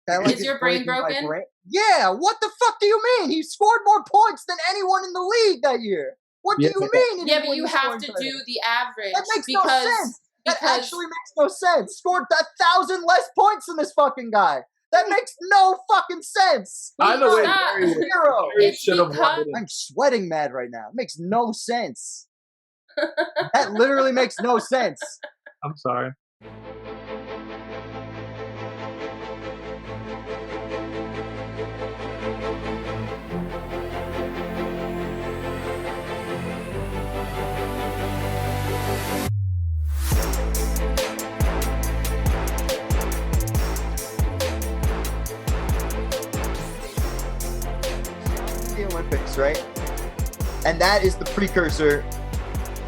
Is your brain broken? Yeah, what the fuck do you mean? He scored more points than anyone in the league that year. What do you mean? Yeah, but you have to do the average. That makes no sense. That actually makes no sense. Scored 1,000 less points than this fucking guy. That makes no fucking sense. Either way, zero. It's because I'm sweating mad right now. It makes no sense. That literally makes no sense. I'm sorry. The Olympics, right? And that is the precursor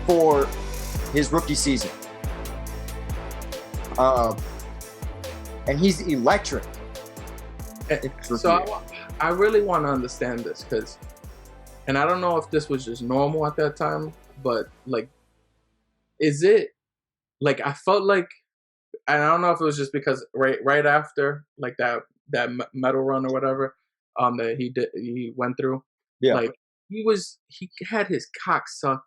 for his rookie season. And he's electric. So I really want to understand this because, and I don't know if this was just normal at that time, but like, is it like I felt like, and I don't know if it was just because right after like that medal run or whatever, that he went through, like he had his cock sucked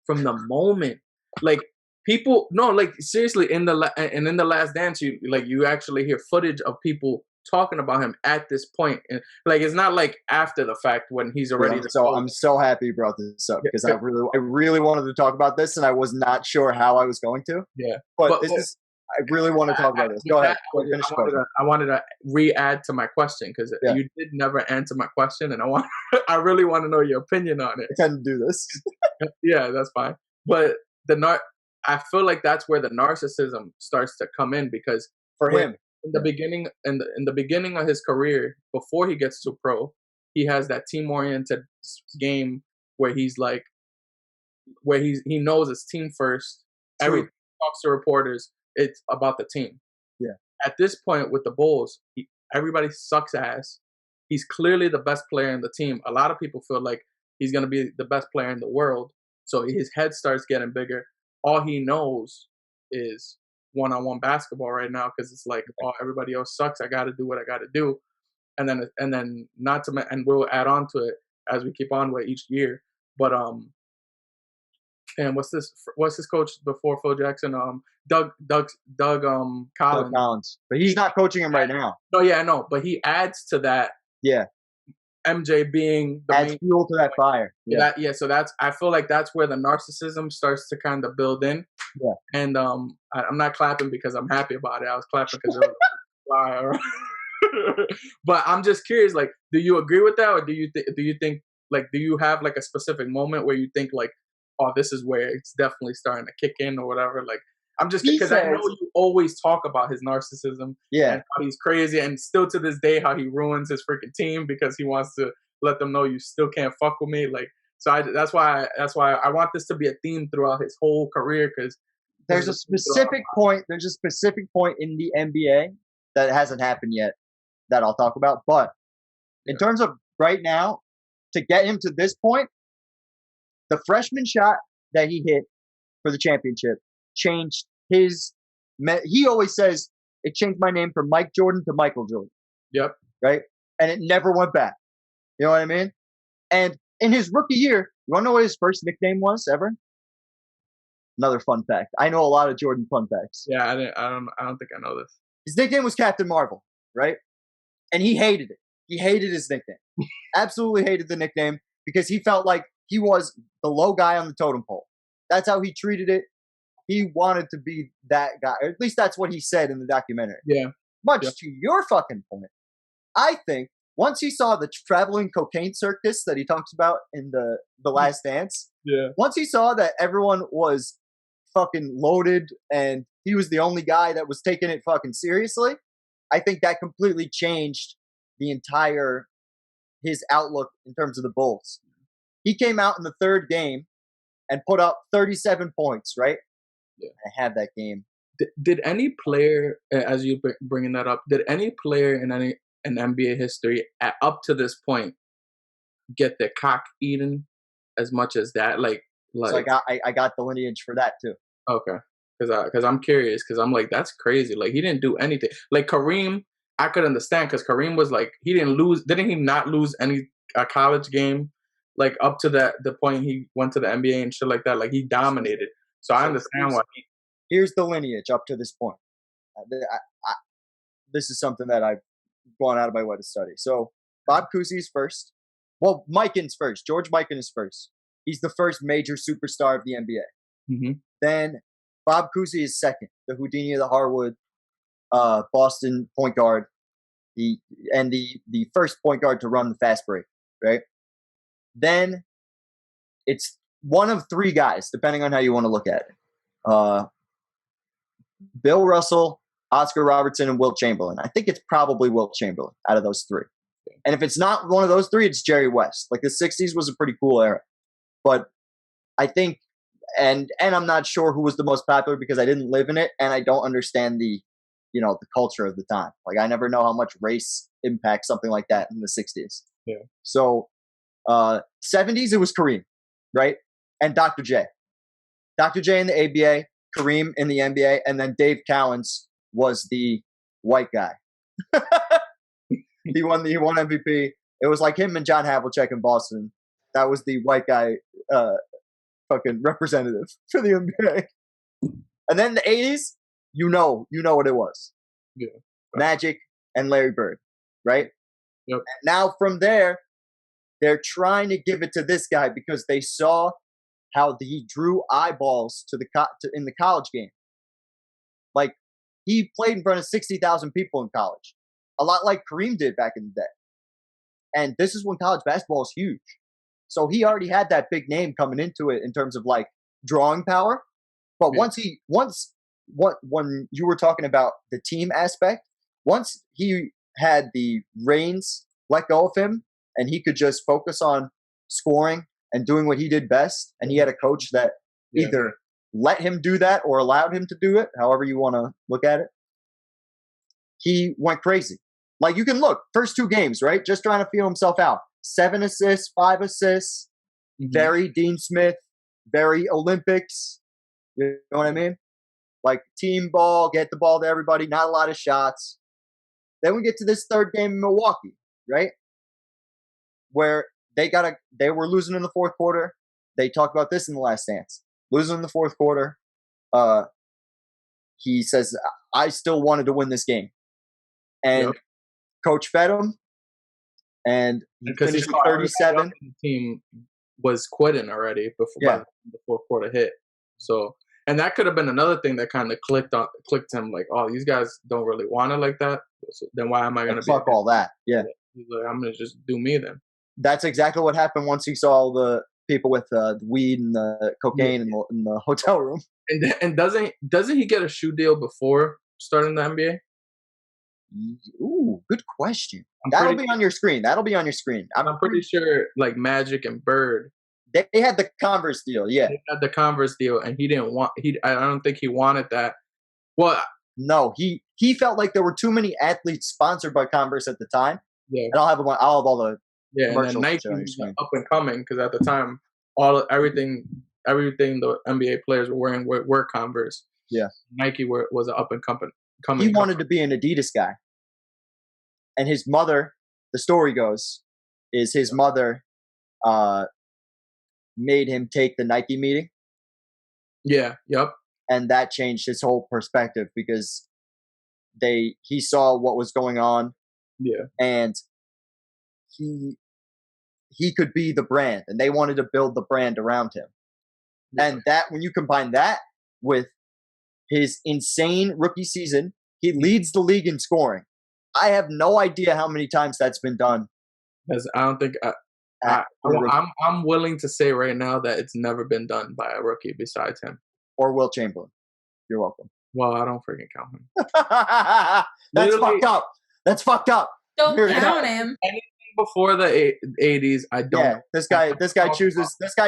from the moment, like. People like seriously in the Last Dance you actually hear footage of people talking about him at this point, and like it's not like after the fact when he's already. I'm so happy you brought this up because I really wanted to talk about this and I was not sure how I was going to. Yeah, but I really want to talk about this. Go ahead. I wanted to re-add to my question because you did never answer my question, and I really want to know your opinion on it. I tend to do this. Yeah, that's fine, but I feel like that's where the narcissism starts to come in because for him in the beginning of his career, before he gets to pro, he has that team-oriented game where he knows it's team first. Everything talks to reporters, it's about the team. Yeah. At this point with the Bulls, everybody sucks ass. He's clearly the best player in the team. A lot of people feel like he's going to be the best player in the world. So his head starts getting bigger. All he knows is one-on-one basketball right now because it's like, oh, everybody else sucks. I got to do what I got to do, and then and we'll add on to it as we keep on with each year. But and what's his coach before Phil Jackson? Doug Collins. But he's not coaching him right now. No, yeah, I know, but he adds to that. Yeah. MJ being the adds fuel to that fire. Yeah. So I feel like that's where the narcissism starts to kind of build in. Yeah. And I'm not clapping because I'm happy about it. I was clapping because it was fire. But I'm just curious, like, do you agree with that, or do you think like, do you have like a specific moment where you think like, oh, this is where it's definitely starting to kick in or whatever? Like, I'm just because I know you always talk about his narcissism, and how he's crazy, and still to this day how he ruins his freaking team because he wants to let them know you still can't fuck with me. Like, so that's why I want this to be a theme throughout his whole career because there's a specific point. There's a specific point in the NBA that hasn't happened yet that I'll talk about. But in terms of right now, to get him to this point, the freshman shot that he hit for the championship changed his. He always says it changed my name from Mike Jordan to Michael Jordan. Yep. Right, and it never went back. You know what I mean? And in his rookie year, you want to know what his first nickname was ever? Another fun fact. I know a lot of Jordan fun facts. Yeah, I don't think I know this. His nickname was Captain Marvel, right? And he hated it. He hated his nickname. Absolutely hated the nickname because he felt like he was the low guy on the totem pole. That's how he treated it. He wanted to be that guy. Or at least that's what he said in the documentary. Yeah. Much to your fucking point, I think once he saw the traveling cocaine circus that he talks about in the Last Dance, once he saw that everyone was fucking loaded and he was the only guy that was taking it fucking seriously, I think that completely changed his outlook in terms of the Bulls. He came out in the third game and put up 37 points, right? Yeah. I have that game. Did any player, as you bringing that up, did any player in NBA history up to this point get their cock eaten as much as that? Like so I got the lineage for that too. Okay, because I'm curious because I'm like, that's crazy. Like, he didn't do anything. Like Kareem, I could understand because Kareem was like didn't he not lose any a college game like up to the point he went to the NBA and shit like that? Like he dominated. So I understand why. Here's the lineage up to this point. This is something that I've gone out of my way to study. So Bob Cousy is first. Well, Mikan's first. George Mikan is first. He's the first major superstar of the NBA. Mm-hmm. Then Bob Cousy is second. The Houdini of the Harwood, Boston point guard. The first point guard to run the fast break, right? Then it's one of three guys, depending on how you want to look at it. Bill Russell, Oscar Robertson, and Wilt Chamberlain. I think it's probably Wilt Chamberlain out of those three. And if it's not one of those three, it's Jerry West. Like the 60s was a pretty cool era. But I think, and I'm not sure who was the most popular because I didn't live in it and I don't understand the culture of the time. Like I never know how much race impacts something like that in the 60s. Yeah. So 70s, it was Kareem, right? And Dr. J. Dr. J in the ABA, Kareem in the NBA, and then Dave Cowens was the white guy. He won MVP. It was like him and John Havlicek in Boston. That was the white guy fucking representative for the NBA. And then the 80s, you know what it was. Yeah. Magic and Larry Bird, right? Yep. And now from there, they're trying to give it to this guy because they saw how he drew eyeballs in the college game. Like he played in front of 60,000 people in college, a lot like Kareem did back in the day. And this is when college basketball is huge. So he already had that big name coming into it in terms of like drawing power. But when you were talking about the team aspect, once he had the reins let go of him and he could just focus on scoring and doing what he did best, and he had a coach that either let him do that or allowed him to do it, however you want to look at it, he went crazy. Like you can look, first two games, right? Just trying to feel himself out. 7 assists, 5 assists, very Dean Smith, very Olympics. You know what I mean? Like team ball, get the ball to everybody, not a lot of shots. Then we get to this third game in Milwaukee, right? Where they were losing in the fourth quarter. They talked about this in The Last Dance. Losing in the fourth quarter. He says, I still wanted to win this game. And coach fed him. And he finished with 37. The team was quitting already before the fourth quarter hit. So, and that could have been another thing that kind of clicked him like, oh, these guys don't really want it like that. So then why am I going to fuck all that? Yeah. He's like, I'm going to just do me then. That's exactly what happened once he saw all the people with the weed and the cocaine in the hotel room. And doesn't he get a shoe deal before starting the NBA? Ooh, good question. That'll be on your screen. I'm pretty sure like Magic and Bird. They had the Converse deal, yeah. They had the Converse deal, and he didn't want. I don't think he wanted that. Well, no, he felt like there were too many athletes sponsored by Converse at the time. Yeah, and I'll have all the and then Nike was up and coming because at the time, everything the NBA players were wearing were Converse. Yeah, Nike was an up and coming. He wanted to be an Adidas guy, and his mother. The story goes, is his mother made him take the Nike meeting. Yeah. Yep. And that changed his whole perspective because he saw what was going on. Yeah. And he could be the brand, and they wanted to build the brand around him. Yeah. And that when you combine that with his insane rookie season, he leads the league in scoring. I have no idea how many times that's been done. I don't think I'm willing to say right now that it's never been done by a rookie besides him or Wilt Chamberlain. You're welcome. Well, I don't freaking count him. That's fucked up. That's fucked up. Don't count him. Anything before the 80s, I don't. Yeah, this guy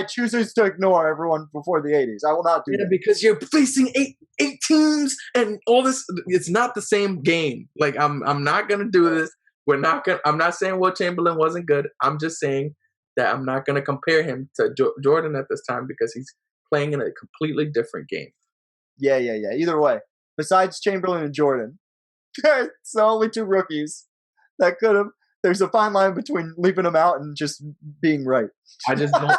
chooses to ignore everyone before the 80s. I will not do that because you're facing eight teams and all this. It's not the same game. Like I'm not gonna do this. I'm not saying Wilt Chamberlain wasn't good. I'm just saying that I'm not gonna compare him to Jordan at this time because he's playing in a completely different game. Yeah. Either way, besides Chamberlain and Jordan, It's the only two rookies that could have. There's a fine line between leaving them out and just being right. I just don't.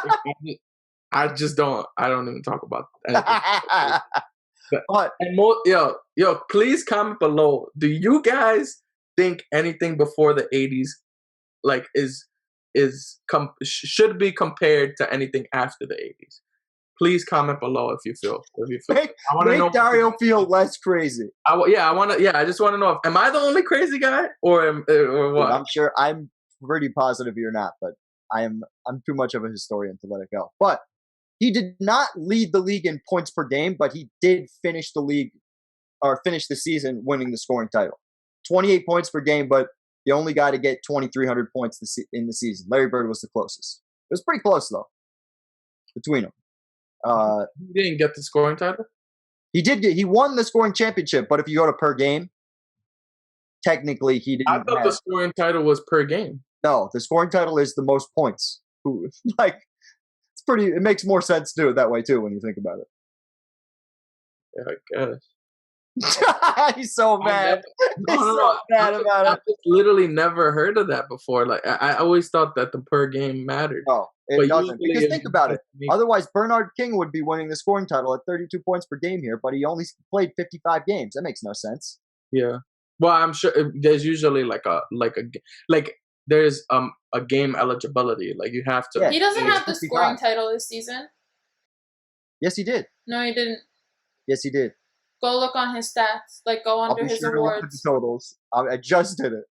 I just don't. I don't even talk about anything. But And yo, please comment below. Do you guys think anything before the 80s like should be compared to anything after the 80s? Please comment below if you feel. Make Dario feel less crazy. I just want to know am I the only crazy guy or what? I'm sure I'm pretty positive you're not, but I'm too much of a historian to let it go. But he did not lead the league in points per game, but he did finish the season winning the scoring title. 28 points per game, but the only guy to get 2,300 points in the season. Larry Bird was the closest. It was pretty close though between them. He didn't get the scoring title? He won the scoring championship, but if you go to per game, technically he didn't. I thought the scoring title was per game. No, the scoring title is the most points. Like, it makes more sense to do it that way too when you think about it. Yeah, I guess. He's so mad. He's so mad about it. I just literally never heard of that before. Like I always thought that the per game mattered. No, it doesn't. Because think about it. Otherwise, Bernard King would be winning the scoring title at 32 points per game here, but he only played 55 games. That makes no sense. Yeah. Well, I'm sure there's usually there's a game eligibility. Like you have to. Yeah, he doesn't have the scoring title this season. Yes, he did. No, he didn't. Yes, he did. Go look on his stats. Like, go under his awards. The totals. I just did it.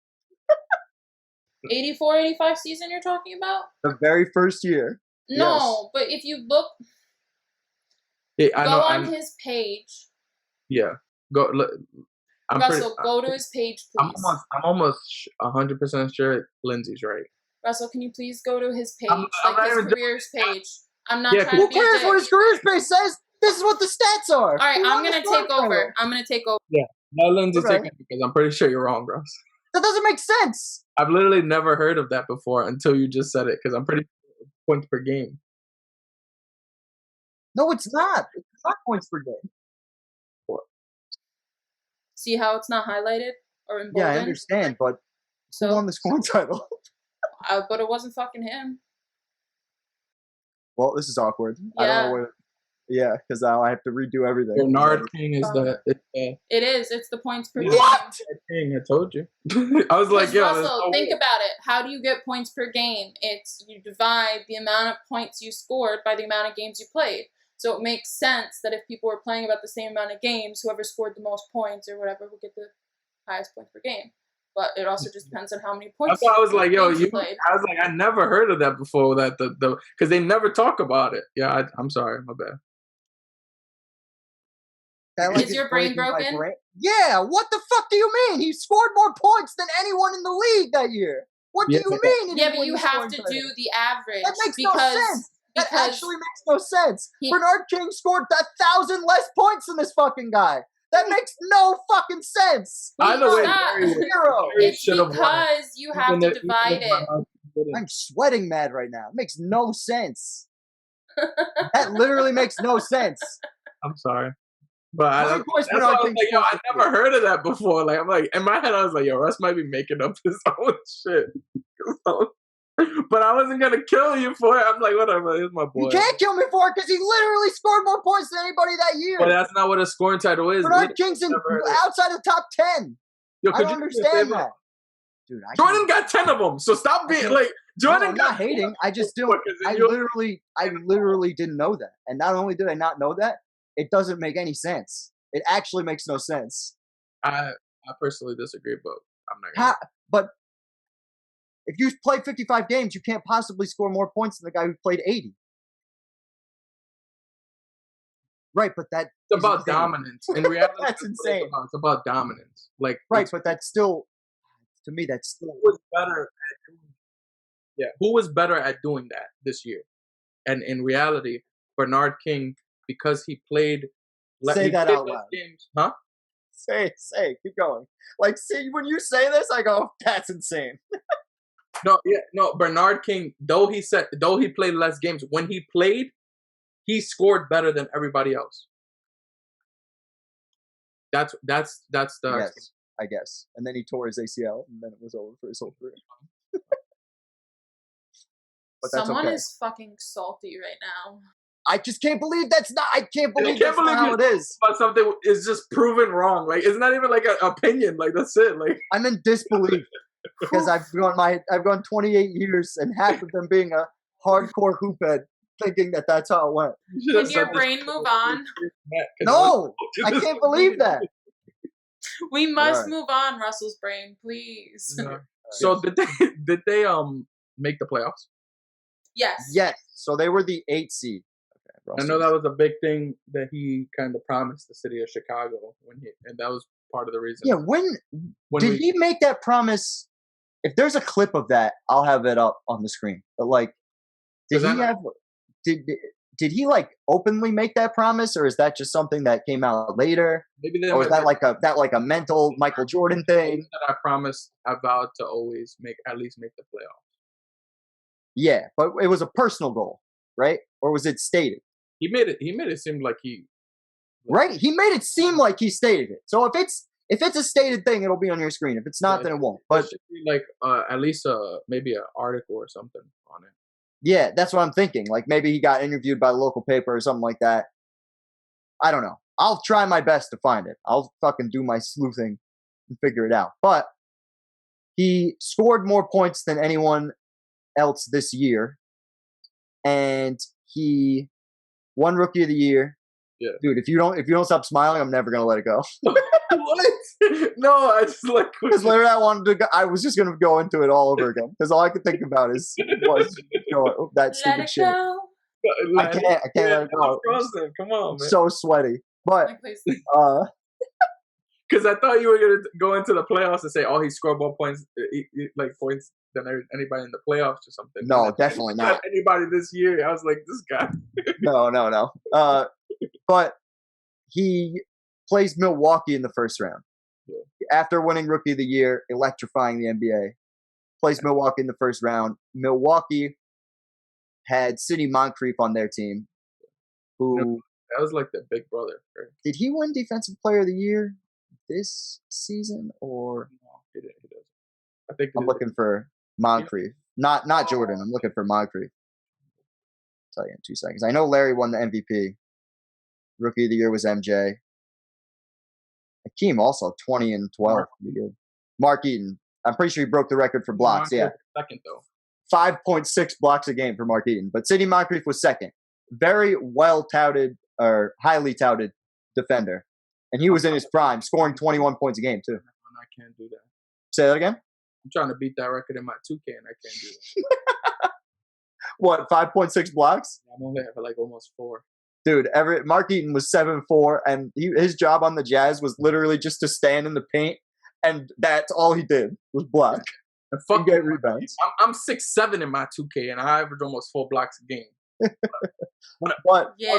84, 85 season you're talking about? The very first year. No, yes. But if you look, go on his page. Yeah, go. Look, Russell, go to his page, please. I'm almost 100% sure Lindsay's right. Russell, can you please go to his page, his careers page? I'm not trying to be. Who cares what his careers page says? This is what the stats are. All right, I'm gonna take over. I'm gonna take over. Yeah, let Lindsay take it because I'm pretty sure you're wrong, Russ. That doesn't make sense. I've literally never heard of that before until you just said it because I'm pretty sure it's points per game. No, it's not. It's not points per game. What? See how it's not highlighted or emboldened? Yeah, I understand, but who won the scoring title? But it wasn't fucking him. Well, this is awkward. Yeah. I don't know where. Yeah, because now I have to redo everything. Bernard King is It is. It's the points per game. What? King, I told you. I was like, yo, Russell, think about it. How do you get points per game? It's you divide the amount of points you scored by the amount of games you played. So it makes sense that if people were playing about the same amount of games, whoever scored the most points or whatever will get the highest points per game. But it also just depends on how many points. That's why I was like, yo, played. I was like, I never heard of that before. That because they never talk about it. Yeah, I'm sorry, my bad. Is your brain broken? Yeah, what the fuck do you mean? He scored more points than anyone in the league that year. What do you mean? Yeah, but you have to do the average. That makes no sense. That actually makes no sense. Bernard King scored 1,000 less points than this fucking guy. That makes no fucking sense. Either way, zero. It's because you have to divide it. I'm sweating mad right now. It makes no sense. That literally makes no sense. I'm sorry. But I never heard of that before. Like I'm like in my head, I was like, "Yo, Russ might be making up his own shit." But I wasn't gonna kill you for it. I'm like, whatever. It's my boy. You can't kill me for it because he literally scored more points than anybody that year. But that's not what a scoring title is. Bernard King's outside the top 10. Yo, I don't understand that. Dude, Jordan got 10 of them. So stop being like Jordan. I'm not hating. I just don't. I literally didn't know that. And not only did I not know that, it doesn't make any sense. It actually makes no sense. I personally disagree, but I'm not gonna. But if you play 55 games, you can't possibly score more points than the guy who played 80. Right, but that's about dominance. In reality, that's insane. It's about dominance. Like right, but that's still, to me, that's still. Who was better at doing that? Yeah, who was better at doing that this year? And in reality, Bernard King, because he played. Say that out loud. Games, huh? Say, keep going. Like, see, when you say this, I go, that's insane. No, Bernard King, though he played less games, when he played, he scored better than everybody else. That's the yes. I guess. And then he tore his ACL, and then it was over for his whole career. But that's Someone okay. is fucking salty right now. I just can't believe that's not. I can't believe can't that's not how it is. But something is just proven wrong. Like it's not even like an opinion. Like that's it. Like I'm in disbelief because I've gone 28 years and half of them being a hardcore hoophead, thinking that that's how it went. Can your brain move on? No, I can't believe that. We must Right. move on, Russell's brain, please. Yeah. So did they make the playoffs? Yes. Yes. So they were the 8th seed. Okay, I know that was a big thing that he kind of promised the city of Chicago and that was part of the reason. Yeah. When did he make that promise? If there's a clip of that, I'll have it up on the screen. But like, did he like openly make that promise, or is that just something that came out later? Maybe or is that like a mental Michael Jordan thing? That I vowed to always at least make the playoffs. Yeah, but it was a personal goal, right? Or was it stated? He made it seem like he. Right, he made it seem like he stated it. So if it's a stated thing, it'll be on your screen. If it's not, then it won't. But it should be like at least maybe an article or something on it. Yeah, that's what I'm thinking. Like maybe he got interviewed by the local paper or something like that. I don't know. I'll try my best to find it. I'll fucking do my sleuthing and figure it out. But he scored more points than anyone else this year, and he won Rookie of the Year. Yeah, dude. If you don't stop smiling, I'm never gonna let it go. What? No, I just like because literally I was just gonna go into it all over again because all I could think about that stupid shit. I can't let it go. Frozen. Come on, man. So sweaty, but because I thought you were gonna go into the playoffs and say, "Oh, he scored more points, points than anybody in the playoffs or something." No, definitely not. Anybody this year, I was like, "This guy." No. But he plays Milwaukee in the first round. Yeah. After winning Rookie of the Year, electrifying the NBA, plays Milwaukee in the first round. Milwaukee had Sidney Moncrief on their team, who that was like the big brother. Right? Did he win Defensive Player of the Year this season, or no, he doesn't. I think I'm looking for Moncrief, not Jordan. I'm looking for Moncrief. I'll tell you in 2 seconds. I know Larry won the MVP. Rookie of the Year was MJ. Hakeem also 20 and 12. Pretty good. Mark Eaton. I'm pretty sure he broke the record for blocks. Yeah. Second though. 5.6 blocks a game for Mark Eaton. But Sidney Moncrief was second. Very well touted or highly touted defender. And he was in his prime, scoring 21 points a game too. I can't do that. Say that again? I'm trying to beat that record in my 2K and I can't do that. What, 5.6 blocks? I'm only at like almost 4. Dude, Mark Eaton was 7'4", and his job on the Jazz was literally just to stand in the paint, and that's all he did was block and get rebounds. I'm 6'7" in my 2K, and I average almost 4 blocks a game. But yeah.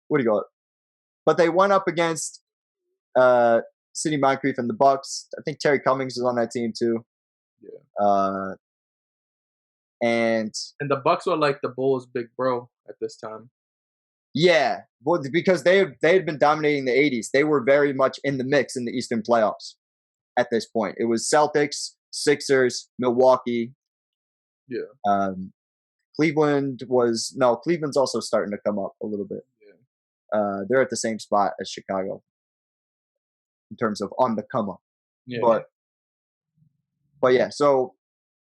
What do you call it? But they went up against Sidney Moncrief and the Bucks. I think Terry Cummings was on that team too. Yeah. And the Bucks were like the Bulls' big bro at this time. Yeah, well, because they had been dominating the 80s. They were very much in the mix in the Eastern playoffs at this point. It was Celtics, Sixers, Milwaukee. Yeah. Cleveland's also starting to come up a little bit. Yeah. They're at the same spot as Chicago in terms of on the come up. Yeah. But yeah, so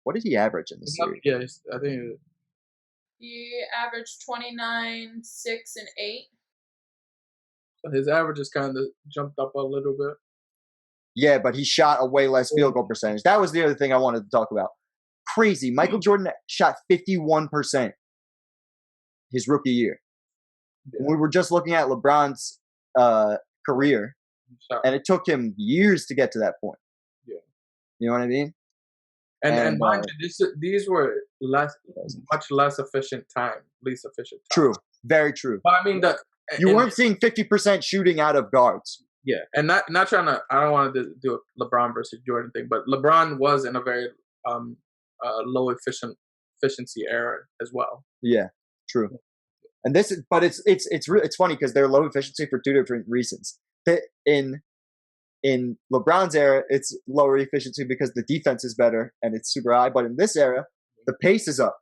what did he average in the series? Yeah, I think he averaged 29, 6, and 8. So his averages kind of jumped up a little bit. Yeah, but he shot a way less field goal percentage. That was the other thing I wanted to talk about. Crazy. Michael Jordan shot 51% his rookie year. Yeah. We were just looking at LeBron's career, and it took him years to get to that point. Yeah. You know what I mean? And mind you, these were much less efficient time, least efficient time. True. Very true. But I mean, you weren't seeing 50% shooting out of guards. Yeah, and not trying to. I don't want to do a LeBron versus Jordan thing, but LeBron was in a very low efficiency era as well. Yeah, true. And it's funny because they're low efficiency for 2 different reasons. In In LeBron's era, it's lower efficiency because the defense is better and it's super high. But in this era, the pace is up.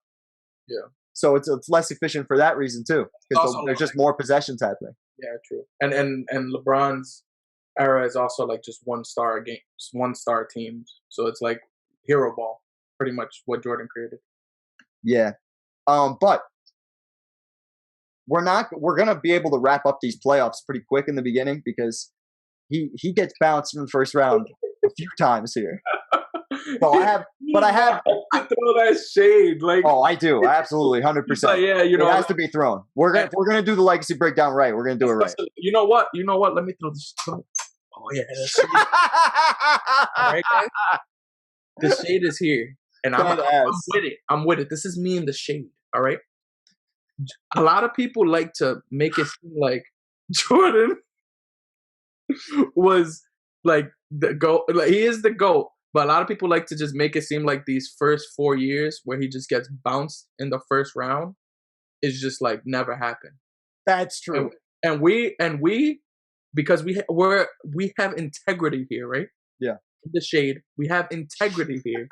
Yeah. So it's less efficient for that reason too, because there's just more possessions happening. Yeah, true. And LeBron's era is also like just 1-star games, 1-star teams. So it's like hero ball, pretty much what Jordan created. Yeah. But we're gonna be able to wrap up these playoffs pretty quick in the beginning because he gets bounced in the first round a few times here. So I have to throw that shade, like. Oh, I do, absolutely, 100%. Yeah, it has to be thrown. If we're gonna do the legacy breakdown right, we're gonna do it right. You know what? Let me throw this. Oh yeah, that's shade. All right, guys? The shade is here, and I'm with it. I'm with it. This is me in the shade. All right. A lot of people like to make it seem like Jordan was like the GOAT. Like, he is the GOAT. But a lot of people like to just make it seem like these first 4 years where he just gets bounced in the first round is just like never happened. That's true. And we because we have integrity here, right? Yeah. In the shade, we have integrity here.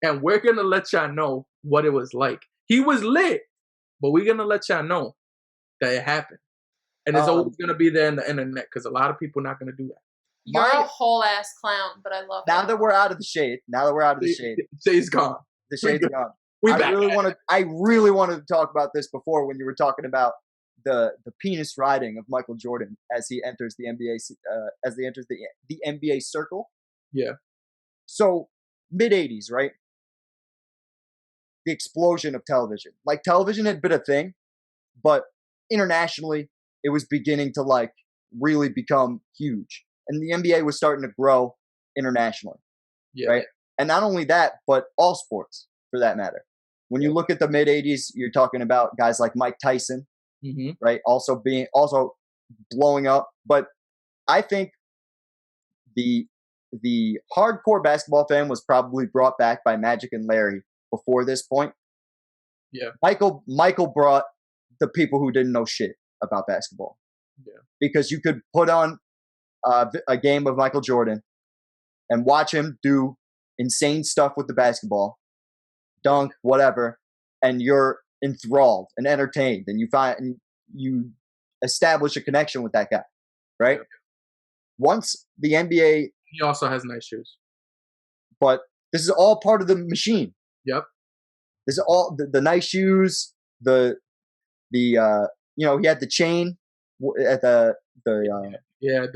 And we're going to let y'all know what it was like. He was lit, but we're going to let y'all know that it happened. And it's always going to be there in the internet because a lot of people are not going to do that. You're a whole ass clown, but I love now that we're out of the shade. The shade's gone. The shade's gone. I really wanted to talk about this before when you were talking about the penis riding of Michael Jordan as he enters the NBA the NBA circle. Yeah. So mid 80s, right? The explosion of television. Like, television had been a thing, but internationally it was beginning to like really become huge. And the NBA was starting to grow internationally, right? And not only that, but all sports, for that matter. When you look at the mid 80s, you're talking about guys like Mike Tyson, right? Also blowing up. But I think the hardcore basketball fan was probably brought back by Magic and Larry before this point. Yeah. Michael brought the people who didn't know shit about basketball. Yeah. Because you could put on a game of Michael Jordan and watch him do insane stuff with the basketball, dunk, whatever, and you're enthralled and entertained, and you establish a connection with that guy, right? Once the NBA, he also has nice shoes, but this is all part of the machine. Yep. This is all the nice shoes, the he had the chain at the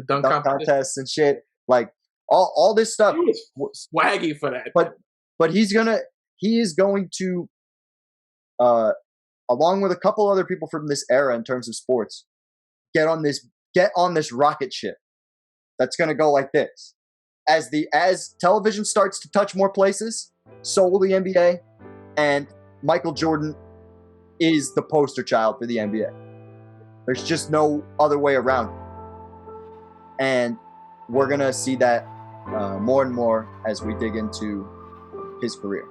dunk contest and shit, like all this stuff. He was swaggy for that. But he is going to along with a couple other people from this era in terms of sports, get on this rocket ship that's going to go like this. As television starts to touch more places, so will the NBA, and Michael Jordan is the poster child for the NBA. There's just no other way around it. And we're going to see that more and more as we dig into his career.